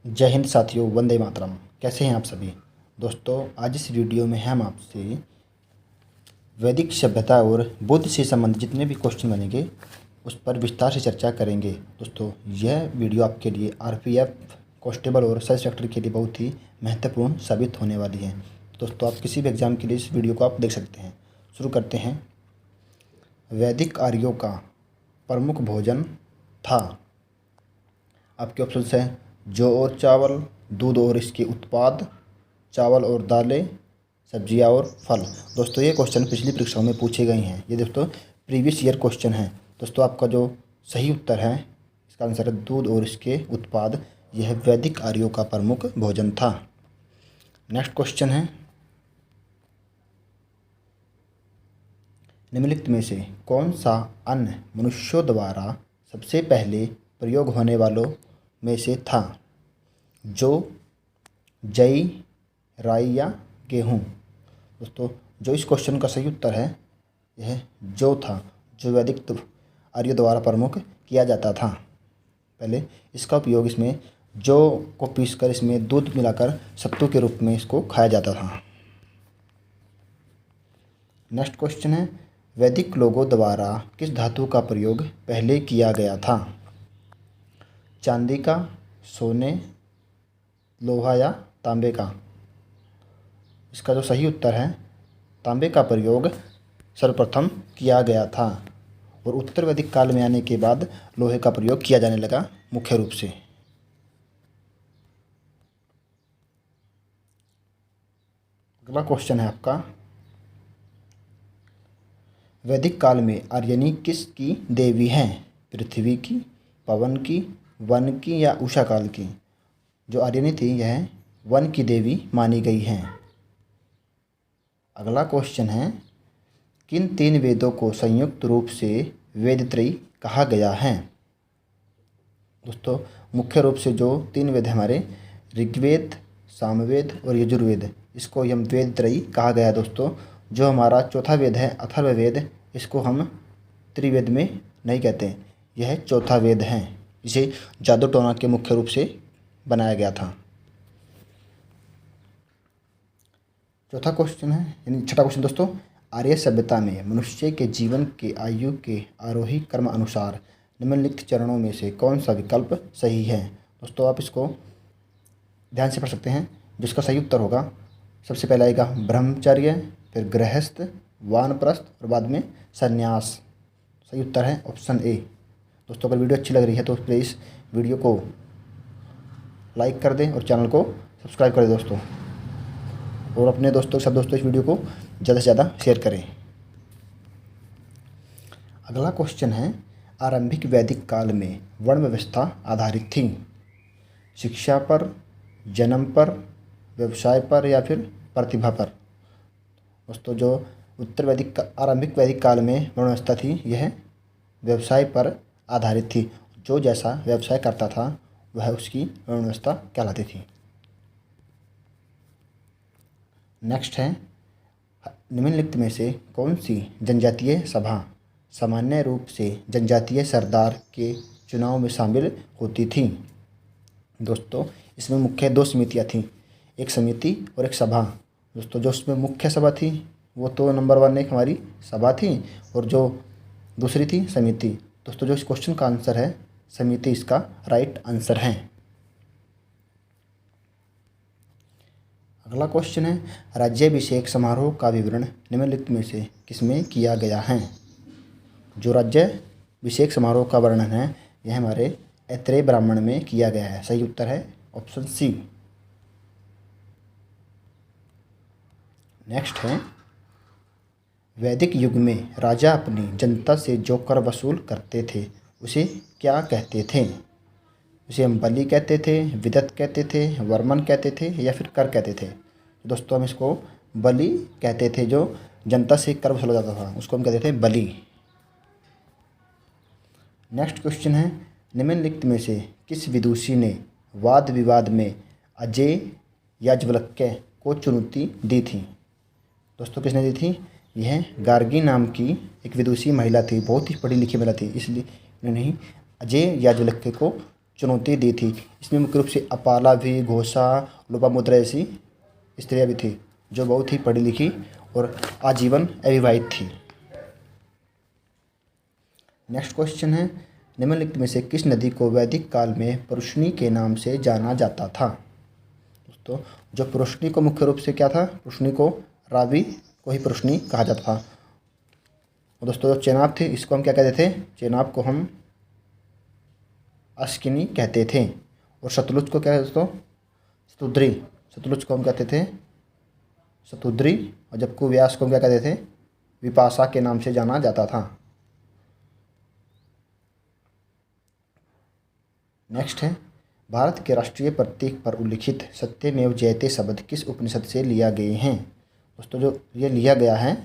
जय हिंद साथियों, वंदे मातरम। कैसे हैं आप सभी दोस्तों। आज इस वीडियो में हम आपसे वैदिक सभ्यता और बुद्ध से संबंधित जितने भी क्वेश्चन बनेंगे उस पर विस्तार से चर्चा करेंगे। दोस्तों, यह वीडियो आपके लिए आरपीएफ, कांस्टेबल और सब इंस्पेक्टर के लिए बहुत ही महत्वपूर्ण साबित होने वाली है। दोस्तों, आप किसी भी एग्ज़ाम के लिए इस वीडियो को आप देख सकते हैं। शुरू करते हैं। वैदिक आर्यों का प्रमुख भोजन था। आपके ऑप्शंस हैं जौ और चावल, दूध और इसके उत्पाद, चावल और दालें, सब्जियां और फल। दोस्तों, ये क्वेश्चन पिछली परीक्षाओं में पूछे गए हैं। ये दोस्तों प्रीवियस ईयर क्वेश्चन है। दोस्तों, आपका जो सही उत्तर है इसका आंसर है दूध और इसके उत्पाद। यह वैदिक आर्यों का प्रमुख भोजन था। नेक्स्ट क्वेश्चन है, निम्नलिखित में से कौन सा अन्न मनुष्यों द्वारा सबसे पहले प्रयोग होने वालों में से था? जौ, जई, राई या गेहूँ? दोस्तों, जो इस क्वेश्चन का सही उत्तर है यह जौ था, जो वैदिक आर्यों द्वारा प्रमुख किया जाता था। पहले इसका उपयोग इसमें जौ को पीसकर इसमें दूध मिलाकर सत्तू के रूप में इसको खाया जाता था। नेक्स्ट क्वेश्चन है, वैदिक लोगों द्वारा किस धातु का प्रयोग पहले किया गया था? चांदी का, सोने, लोहा या तांबे का? इसका जो सही उत्तर है तांबे का प्रयोग सर्वप्रथम किया गया था और उत्तर वैदिक काल में आने के बाद लोहे का प्रयोग किया जाने लगा मुख्य रूप से। अगला क्वेश्चन है आपका, वैदिक काल में आर्यनी किसकी देवी हैं? पृथ्वी की, पवन की, वन की या उषा काल की? जो आर्यनी थी यह वन की देवी मानी गई हैं। अगला क्वेश्चन है, किन तीन वेदों को संयुक्त रूप से वेदत्रयी कहा गया है? दोस्तों, मुख्य रूप से जो तीन वेद हमारे ऋग्वेद, सामवेद और यजुर्वेद, इसको हम वेदत्रयी कहा गया है। दोस्तों, जो हमारा चौथा वेद है अथर्ववेद, इसको हम त्रिवेद में नहीं कहते, यह चौथा वेद है। इसे जादू टोना के मुख्य रूप से बनाया गया था। चौथा क्वेश्चन है यानी छठा क्वेश्चन दोस्तों, आर्य सभ्यता में मनुष्य के जीवन के आयु के आरोही क्रम अनुसार निम्नलिखित चरणों में से कौन सा विकल्प सही है? दोस्तों, आप इसको ध्यान से पढ़ सकते हैं। जिसका सही उत्तर होगा, सबसे पहले आएगा ब्रह्मचर्य, फिर गृहस्थ, वानप्रस्थ और बाद में संन्यास। सही उत्तर है ऑप्शन ए। दोस्तों, अगर वीडियो अच्छी लग रही है तो प्लीज़ वीडियो को लाइक कर दें और चैनल को सब्सक्राइब कर दें दोस्तों, और अपने दोस्तों के साथ दोस्तों इस वीडियो को ज़्यादा से ज़्यादा शेयर करें। अगला क्वेश्चन है, आरंभिक वैदिक काल में वर्ण व्यवस्था आधारित थी? शिक्षा पर, जन्म पर, व्यवसाय पर या फिर प्रतिभा पर? दोस्तों, जो उत्तर वैदिक आरंभिक वैदिक काल में वर्ण व्यवस्था थी यह व्यवसाय पर आधारित थी। जो जैसा व्यवसाय करता था वह उसकी वर्ण व्यवस्था कहलाती थी। नेक्स्ट है, निम्नलिखित में से कौन सी जनजातीय सभा सामान्य रूप से जनजातीय सरदार के चुनाव में शामिल होती थी? दोस्तों, इसमें मुख्य दो समितियाँ थीं, एक समिति और एक सभा। दोस्तों, जो उसमें मुख्य सभा थी वो तो नंबर 1 एक हमारी सभा थी और जो दूसरी थी समिति। दोस्तों, जो इस क्वेश्चन का आंसर है समिति, इसका राइट आंसर है। अगला क्वेश्चन है, राज्याभिषेक समारोह का विवरण निम्नलिखित में से किसमें किया गया है? जो राज्याभिषेक समारोह का वर्णन है यह हमारे ऐत्रेय ब्राह्मण में किया गया है। सही उत्तर है ऑप्शन सी। नेक्स्ट है, वैदिक युग में राजा अपनी जनता से जो कर वसूल करते थे उसे क्या कहते थे? उसे हम बलि कहते थे, विदत कहते थे, वर्मन कहते थे या फिर कर कहते थे? दोस्तों, हम इसको बलि कहते थे। जो जनता से कर वसूला जाता था उसको हम कहते थे बलि। नेक्स्ट क्वेश्चन है, निम्नलिखित में से किस विदुषी ने वाद विवाद में अजेय याज्ञवल्क्य को चुनौती दी थी? दोस्तों, किसने दी थी? यह गार्गी नाम की एक विदुषी महिला थी, बहुत ही पढ़ी लिखी महिला थी, इसलिए उन्होंने अजेय याज्ञवल्क्य को चुनौती दी थी। इसमें मुख्य रूप से अपाला भी, घोषा, लोपामुद्रा जैसी स्त्रियाँ भी थी जो बहुत ही पढ़ी लिखी और आजीवन अविवाहित थी। नेक्स्ट क्वेश्चन है, निम्नलिखित में से किस नदी को वैदिक काल में परुष्णी के नाम से जाना जाता था? दोस्तों जो परुष्णी को मुख्य रूप से क्या था, परुष्णी को रावी को ही परुष्णी कहा जाता था। और दोस्तों जो चेनाब थे इसको हम क्या कहते थे, चेनाब को हम अस्किनी कहते थे। और सतलुज को क्या है दोस्तों, शतुद्री, सतलुज को हम कहते थे शतुद्री। और जबकि व्यास को हम क्या कहते थे, विपाशा के नाम से जाना जाता था। नेक्स्ट है, भारत के राष्ट्रीय प्रतीक पर उल्लिखित सत्यमेव जयते शब्द किस उपनिषद से लिया गए हैं? दोस्तों जो ये लिया गया है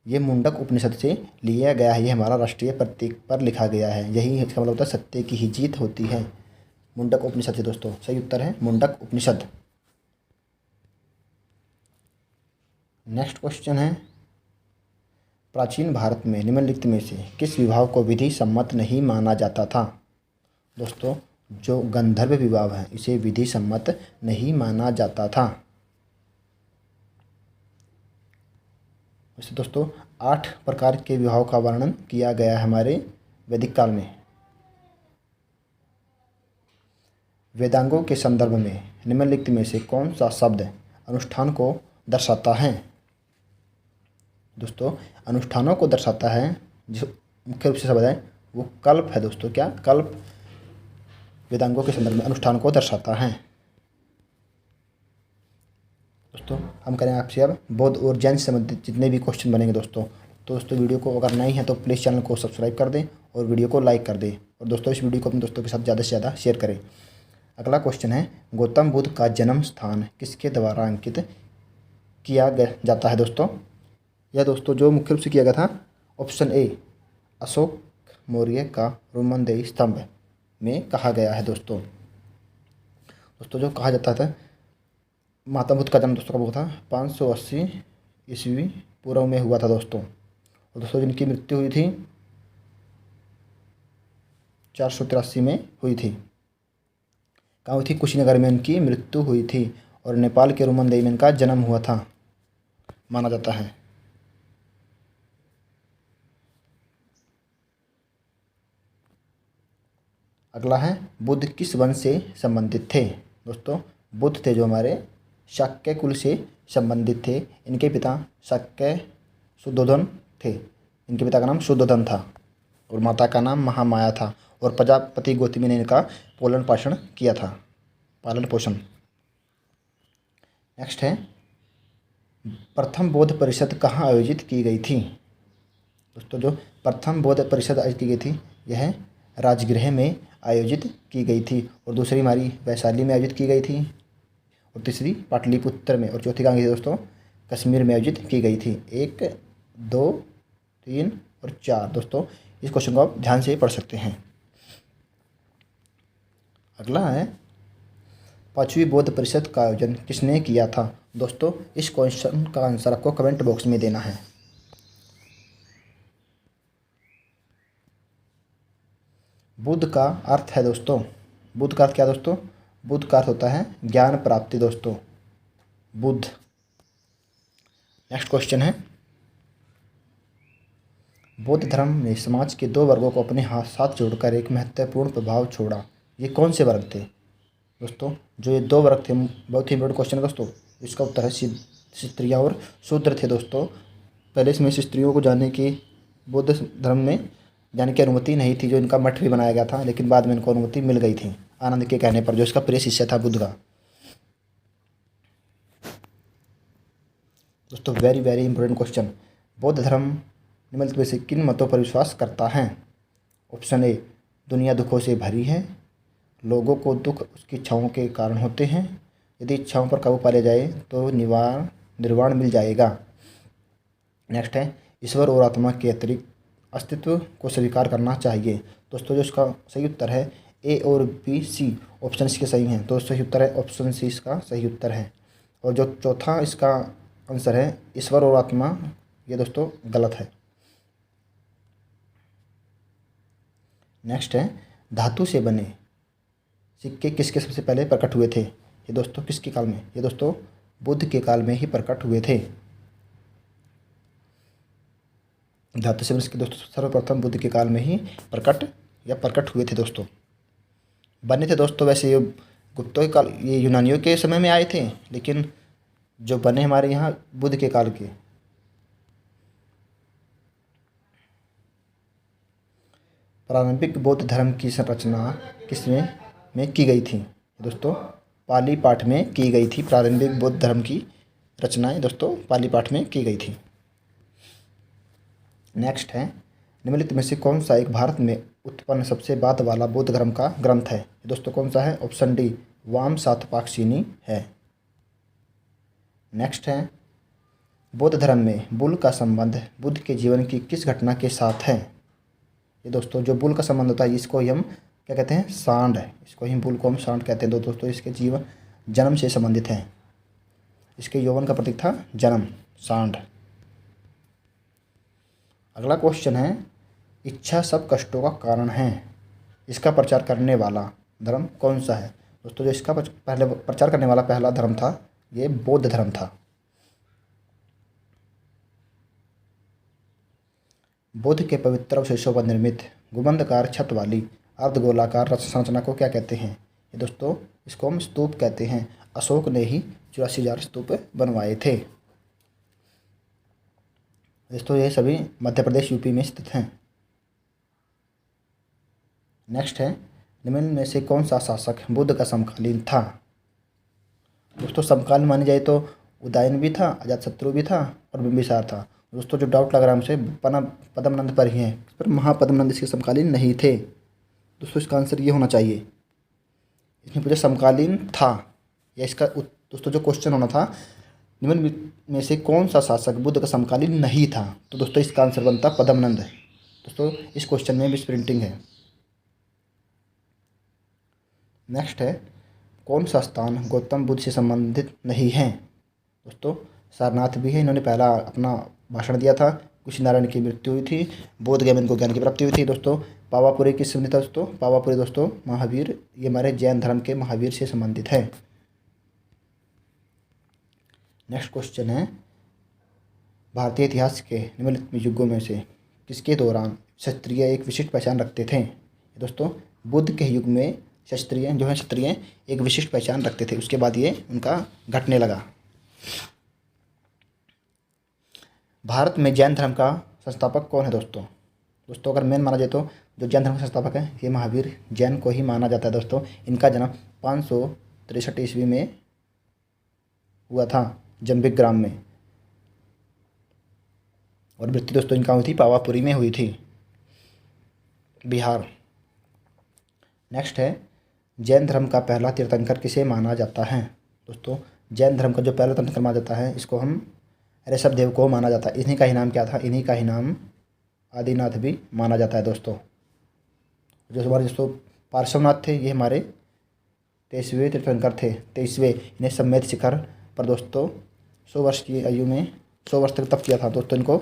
ये मुंडक उपनिषद से लिया गया है। ये हमारा राष्ट्रीय प्रतीक पर लिखा गया है। यही इसका मतलब होता है सत्य की ही जीत होती है। मुंडक उपनिषद से दोस्तों सही उत्तर है मुंडक उपनिषद। नेक्स्ट क्वेश्चन है, प्राचीन भारत में निम्नलिखित में से किस विवाह को विधि सम्मत नहीं माना जाता था? दोस्तों जो गंधर्व विवाह है इसे विधि सम्मत नहीं माना जाता था। वैसे दोस्तों 8 प्रकार के विवाहों का वर्णन किया गया है हमारे वैदिक काल में। वेदांगों के संदर्भ में निम्नलिखित में से कौन सा शब्द अनुष्ठान को दर्शाता है? दोस्तों अनुष्ठानों को दर्शाता है जो मुख्य रूप से शब्द है वो कल्प है। दोस्तों क्या, कल्प वेदांगों के संदर्भ में अनुष्ठान को दर्शाता है। दोस्तों हम करें आपसे अब बौद्ध और जैन से संबंधित जितने भी क्वेश्चन बनेंगे दोस्तों वीडियो को अगर नए हैं तो प्लीज़ चैनल को सब्सक्राइब कर दें और वीडियो को लाइक कर दें। और दोस्तों इस वीडियो को अपने दोस्तों के साथ ज़्यादा से ज़्यादा शेयर करें। अगला क्वेश्चन है, गौतम बुद्ध का जन्म स्थान किसके द्वारा अंकित किया जाता है? दोस्तों यह दोस्तों जो मुख्य रूप से किया गया था, ऑप्शन ए अशोक मौर्य का रोमनदेही स्तंभ में कहा गया है। दोस्तों जो कहा जाता था महात्मा बुद्ध का जन्म दोस्तों कब हुआ था, 580 ईस्वी पूर्व में हुआ था दोस्तों। और दोस्तों जिनकी मृत्यु हुई थी 483 में हुई थी। कहाँ हुई थी, कुशीनगर में इनकी मृत्यु हुई थी। और नेपाल के रोमनदेही में इनका जन्म हुआ था माना जाता है। अगला है, बुद्ध किस वंश से संबंधित थे? दोस्तों बुद्ध थे जो हमारे शाक्य कुल से संबंधित थे। इनके पिता शाक्य शुद्धोधन थे। इनके पिता का नाम शुद्धोधन था और माता का नाम महामाया था। और प्रजापति गौतमी ने इनका पालन पोषण किया था, पालन पोषण। नेक्स्ट है, प्रथम बौद्ध परिषद कहाँ आयोजित की गई थी? दोस्तों जो प्रथम बौद्ध परिषद आयोजित की गई थी यह राजगृह में आयोजित की गई थी। और दूसरी हमारी वैशाली में आयोजित की गई थी। और तीसरी पाटलिपुत्र में। और चौथी कहाँ गई थी दोस्तों, कश्मीर में आयोजित की गई थी। 1, 2, 3 और 4। दोस्तों इस क्वेश्चन को आप ध्यान से पढ़ सकते हैं। अगला है, 5वीं बौद्ध परिषद का आयोजन किसने किया था? दोस्तों इस क्वेश्चन का आंसर आपको कमेंट बॉक्स में देना है। बुद्ध का अर्थ है दोस्तों, बुद्ध का अर्थ क्या दोस्तों, बुद्ध का अर्थ होता है ज्ञान प्राप्ति दोस्तों, बुद्ध। नेक्स्ट क्वेश्चन है, बौद्ध धर्म ने समाज के 2 वर्गों को अपने साथ जोड़कर एक महत्वपूर्ण प्रभाव छोड़ा। ये कौन से वर्ग थे? दोस्तों जो ये 2 वर्ग थे, बहुत ही इंपॉर्टेंट क्वेश्चन है दोस्तों। इसका उत्तर है स्त्रियाँ और शूद्र थे दोस्तों। पहले इसमें से स्त्रियों को जाने की बौद्ध धर्म में जाने की अनुमति नहीं थी, जो इनका मठ भी बनाया गया था। लेकिन बाद में इनको अनुमति मिल गई थी आनंद के कहने पर, जो इसका प्रिय शिष्य था बुद्ध का। दोस्तों वेरी वेरी इंपॉर्टेंट क्वेश्चन, बौद्ध धर्म निम्नलिखित में से किन मतों पर विश्वास करता है? ऑप्शन ए दुनिया दुखों से भरी है, लोगों को दुख उसकी इच्छाओं के कारण होते हैं, यदि इच्छाओं पर काबू पा लिया जाए तो निर्वाण मिल जाएगा। नेक्स्ट है, ईश्वर और आत्मा के अतिरिक्त अस्तित्व को स्वीकार करना चाहिए। दोस्तों जो इसका सही उत्तर है ए और बी, सी ऑप्शन इसके सही हैं। तो सही उत्तर है ऑप्शन सी इसका सही उत्तर है। और जो चौथा इसका आंसर है ईश्वर और आत्मा, ये दोस्तों गलत है। नेक्स्ट है, धातु से बने सिक्के किसके सबसे पहले प्रकट हुए थे? ये दोस्तों किसके काल में? ये दोस्तों बुद्ध के काल में ही प्रकट हुए थे। धातु से बने सिक्के दोस्तों सर्वप्रथम बुद्ध के काल में ही प्रकट हुए थे दोस्तों। बने थे दोस्तों वैसे ये गुप्तों के काल, ये यूनानियों के समय में आए थे, लेकिन जो बने हमारे यहाँ बुद्ध के काल के। प्रारंभिक बौद्ध धर्म की संरचना किसमें में की गई थी? दोस्तों पाली पाठ में की गई थी। प्रारंभिक बौद्ध धर्म की रचनाएं दोस्तों पाली पाठ में की गई थी। नेक्स्ट है, निम्नलिखित में से कौन सा एक भारत में उत्पन्न सबसे बाद वाला बौद्ध धर्म का ग्रंथ है? दोस्तों कौन सा है? ऑप्शन डी वाम सातपाक्षिणी है। नेक्स्ट है, बौद्ध धर्म में बुल का संबंध बुद्ध के जीवन की किस घटना के साथ है? ये दोस्तों जो बुल का संबंध होता है इसको ही हम क्या कहते हैं? सांड है। इसको ही बुल को हम सांड कहते हैं। दोस्तों इसके जीवन जन्म से संबंधित है। इसके यौवन का प्रतीक था जन्म, सांड। अगला क्वेश्चन है, इच्छा सब कष्टों का कारण है, इसका प्रचार करने वाला धर्म कौन सा है? दोस्तों जो इसका पहले प्रचार करने वाला पहला धर्म था ये बौद्ध धर्म था। बुद्ध के पवित्र अवशेषों पर निर्मित गुंबदकार छत वाली अर्धगोलाकार संरचना को क्या कहते हैं? ये दोस्तों इसको हम स्तूप कहते हैं। अशोक ने ही 84,000 स्तूप बनवाए थे। दोस्तों ये सभी मध्य प्रदेश यूपी में स्थित हैं। नेक्स्ट है, निम्न में से कौन सा शासक बुद्ध का समकालीन था? दोस्तों समकालीन मानी जाए तो उदयन भी था, अजातशत्रु भी था और बिंबिसार था। दोस्तों जो डाउट लग रहा है हमसे पद्मनंद पर ही है, पर महापद्मनंद इसके समकालीन नहीं थे। दोस्तों इसका आंसर ये होना चाहिए। इसमें पूछा समकालीन था या इसका दोस्तों जो क्वेश्चन होना था निम्न में से कौन सा शासक बुद्ध का समकालीन नहीं था, तो दोस्तों इसका आंसर बनता पद्मनंद। दोस्तों इस क्वेश्चन में भी प्रिंटिंग है। नेक्स्ट है, कौन सा स्थान गौतम बुद्ध से संबंधित नहीं है? दोस्तों सारनाथ भी है। इन्होंने पहला अपना भाषण दिया था। कुशीनारायण की मृत्यु हुई थी। बोधगया में इनको ज्ञान की प्राप्ति हुई थी। दोस्तों पावापुरी किस संबंधित है? दोस्तों पावापुरी दोस्तों महावीर, ये हमारे जैन धर्म के महावीर से संबंधित है। नेक्स्ट क्वेश्चन है, भारतीय इतिहास के निम्नलिखित युगों में से किसके दौरान क्षत्रिय एक विशिष्ट पहचान रखते थे? दोस्तों बुद्ध के युग में क्षत्रिय एक विशिष्ट पहचान रखते थे। उसके बाद ये उनका घटने लगा। भारत में जैन धर्म का संस्थापक कौन है? दोस्तों अगर मेन माना जाए तो जो जैन धर्म का संस्थापक है ये महावीर जैन को ही माना जाता है। दोस्तों इनका जन्म 563 ईस्वी में हुआ था जंबिग्राम में, और मृत्यु दोस्तों इनका हुई थी पावापुरी में हुई थी, बिहार। नेक्स्ट है, जैन धर्म का पहला तीर्थंकर किसे माना जाता है? दोस्तों जैन धर्म का जो पहला तीर्थंकर माना जाता है इसको हम ऋषभदेव को माना जाता है। इन्हीं का ही नाम क्या था? इन्हीं का ही नाम आदिनाथ भी माना जाता है। दोस्तों जो हमारे दोस्तों पार्श्वनाथ थे ये हमारे 23वें तीर्थंकर थे। 23वें। इन्हें सम्मेद शिखर पर दोस्तों 100 वर्ष की आयु में 100 वर्ष तक तप किया था। दोस्तों इनको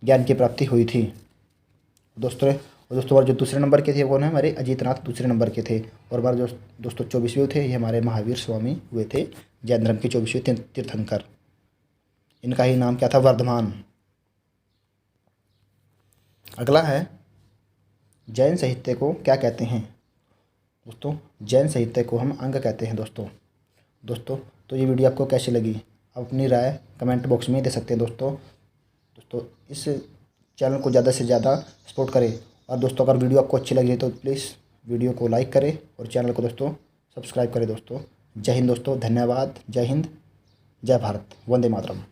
ज्ञान की प्राप्ति हुई थी। दोस्तों हमारे जो दूसरे नंबर के थे वो है हमारे अजीतनाथ दूसरे नंबर के थे। और हमारे जो दोस्तों 24वें थे ये हमारे महावीर स्वामी हुए थे, जैन धर्म के 24वें तीर्थंकर। इनका ही नाम क्या था? वर्धमान। अगला है, जैन साहित्य को क्या कहते हैं? दोस्तों जैन साहित्य को हम अंग कहते हैं। दोस्तों तो ये वीडियो आपको कैसी लगी? आप अपनी राय कमेंट बॉक्स में दे सकते हैं। दोस्तों इस चैनल को ज़्यादा से ज़्यादा सपोर्ट करें। और दोस्तों अगर वीडियो आपको अच्छी लगी तो प्लीज़ वीडियो को लाइक करें और चैनल को दोस्तों सब्सक्राइब करें। दोस्तों जय हिंद दोस्तों, धन्यवाद। जय हिंद, जय भारत, वंदे मातरम।